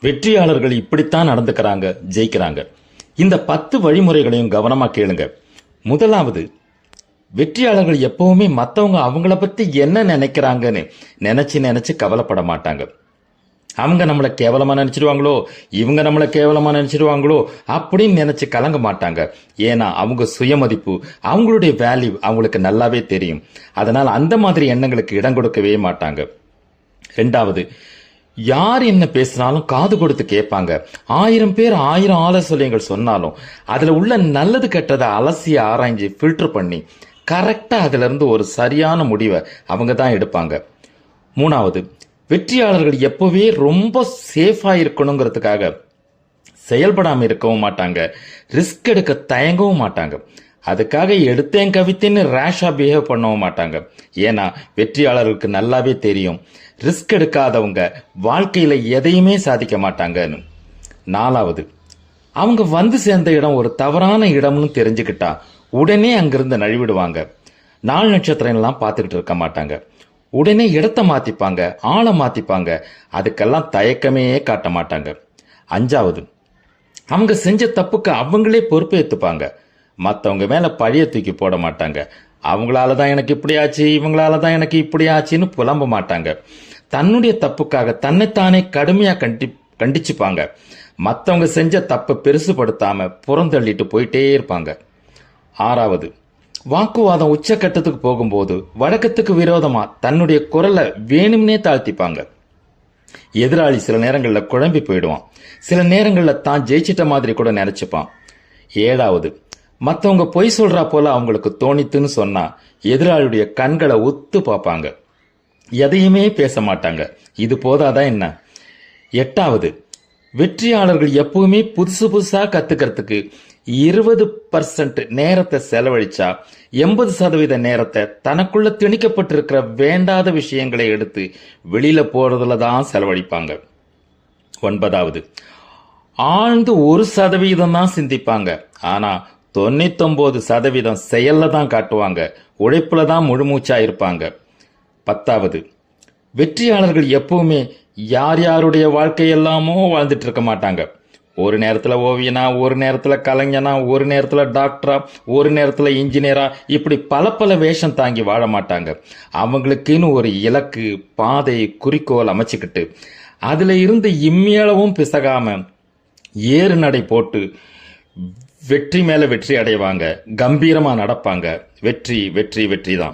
வெற்றியாளர்கள் இப்படித்தான் நடந்துக்கிறாங்க, ஜெயிக்கிறாங்க. இந்த 10 வழிமுறைகளையும் கவனமா கேளுங்க. முதலாவது, வெற்றியாளர்கள் எப்பவுமே மற்றவங்க அவங்கள பத்தி என்ன நினைக்கிறாங்கன்னு நினைச்சு கவலைப்பட மாட்டாங்க. அவங்க நம்மளை கேவலமா நினைச்சிடுவாங்களோ, இவங்க நம்மளை கேவலமா நினைச்சிடுவாங்களோ அப்படின்னு நினைச்சு கலங்க மாட்டாங்க. ஏன்னா அவங்க சுயமதிப்பு, அவங்களுடைய வேல்யூ அவங்களுக்கு நல்லாவே தெரியும். அதனால அந்த மாதிரி எண்ணங்களுக்கு இடம் கொடுக்கவே மாட்டாங்க. ரெண்டாவது, யார் என்ன பேசினாலும் காது கொடுத்து கேட்பாங்க. 1000 பேர் 1000 ஆலோசனைகள் சொன்னாலும் அதுல உள்ள நல்லது கெட்டதை அலசி ஆராய்ஞ்சு ஃபில்டர் பண்ணி கரெக்டா அதுல இருந்து ஒரு சரியான முடிவை அவங்க தான் எடுப்பாங்க. மூணாவது, வெற்றியாளர்கள் எப்பவே ரொம்ப சேஃபா இருக்கணுங்கிறதுக்காக செயல்படாம இருக்கவும் மாட்டாங்க, ரிஸ்க் எடுக்க தயங்கவும் மாட்டாங்க. அதுக்காக எடுத்தேன் கவித்தேன்னு ரேஷா பிஹேவ் பண்ணவும் மாட்டாங்க. ஏன்னா வெற்றியாளர்களுக்கு நல்லாவே தெரியும், ரிஸ்க் எடுக்காதவங்க வாழ்க்கையில எதையுமே சாதிக்க மாட்டாங்கன்னு. நாலாவது, அவங்க வந்து சேர்ந்த இடம் ஒரு தவறான இடம்னு தெரிஞ்சுக்கிட்டா உடனே அங்கிருந்து நழுவிடுவாங்க. 4 நட்சத்திரம் எல்லாம் பார்த்துக்கிட்டு இருக்க மாட்டாங்க. உடனே இடத்த மாத்திப்பாங்க, ஆளை மாத்திப்பாங்க. அதுக்கெல்லாம் தயக்கமே காட்ட மாட்டாங்க. அஞ்சாவது, அவங்க செஞ்ச தப்புக்கு அவங்களே பொறுப்பேற்றுப்பாங்க. மற்றவங்க மேல பழிய தூக்கி போட மாட்டாங்க. அவங்களால தான் எனக்கு இப்படி ஆச்சு, இவங்களால தான் எனக்கு இப்படி ஆச்சுன்னு புலம்ப மாட்டாங்க. தன்னுடைய தப்புக்காக தன்னைத்தானே கடுமையா கண்டிச்சுப்பாங்க. மற்றவங்க செஞ்ச தப்பை பெருசுபடுத்தாம புறந்தள்ளிட்டு போயிட்டே இருப்பாங்க. ஆறாவது, வாக்குவாதம் உச்சக்கட்டத்துக்கு போகும்போது வழக்கத்துக்கு விரோதமா தன்னுடைய குரலை வேணும்னே தாழ்த்திப்பாங்க. எதிராளி சில நேரங்களில் குழம்பி போயிடுவான், சில நேரங்களில் தான் ஜெயிச்சிட்ட மாதிரி கூட நினைச்சுப்பான். ஏழாவது, மற்றவங்க பொய் சொல்றா போல அவங்களுக்கு தோணித்துன்னு சொன்னா எதிராளியுடைய கண்களை உத்து பார்ப்பாங்க, எதையுமே பேச மாட்டாங்க. இது போதாதான் என்ன? எட்டாவது, வெற்றியாளர்கள் எப்பவுமே புதுசா கத்துக்கிறதுக்கு 20% நேரத்தை செலவழிச்சா 80% நேரத்தை தனக்குள்ள திணிக்கப்பட்டிருக்கிற வேண்டாத விஷயங்களை எடுத்து வெளியில போறதுல தான் செலவழிப்பாங்க. ஒன்பதாவது, ஆழ்ந்து 1% தான் சிந்திப்பாங்க. ஆனா 99% செயல்ல தான் காட்டுவாங்க, உழைப்புல தான் முழுமூச்சா இருப்பாங்க. 10வது, வெற்றியாளர்கள் எப்பவுமே யார் யாருடைய வாழ்க்கையெல்லாமோ வாழ்ந்துட்டு இருக்க மாட்டாங்க. ஒரு நேரத்துல ஓவியனா, ஒரு நேரத்துல கலைஞனா, ஒரு நேரத்துல டாக்டரா, ஒரு நேரத்துல இன்ஜினியரா, இப்படி பல வேஷம் தாங்கி வாழ மாட்டாங்க. அவங்களுக்குன்னு ஒரு இலக்கு, பாதை, குறிக்கோள் அமைச்சுக்கிட்டு அதுல இருந்து இம்மியளவும் பிசகாம ஏறு நடை போட்டு வெற்றி மேல வெற்றி அடைவாங்க. கம்பீரமா நடப்பாங்க. வெற்றி வெற்றி வெற்றி தான்.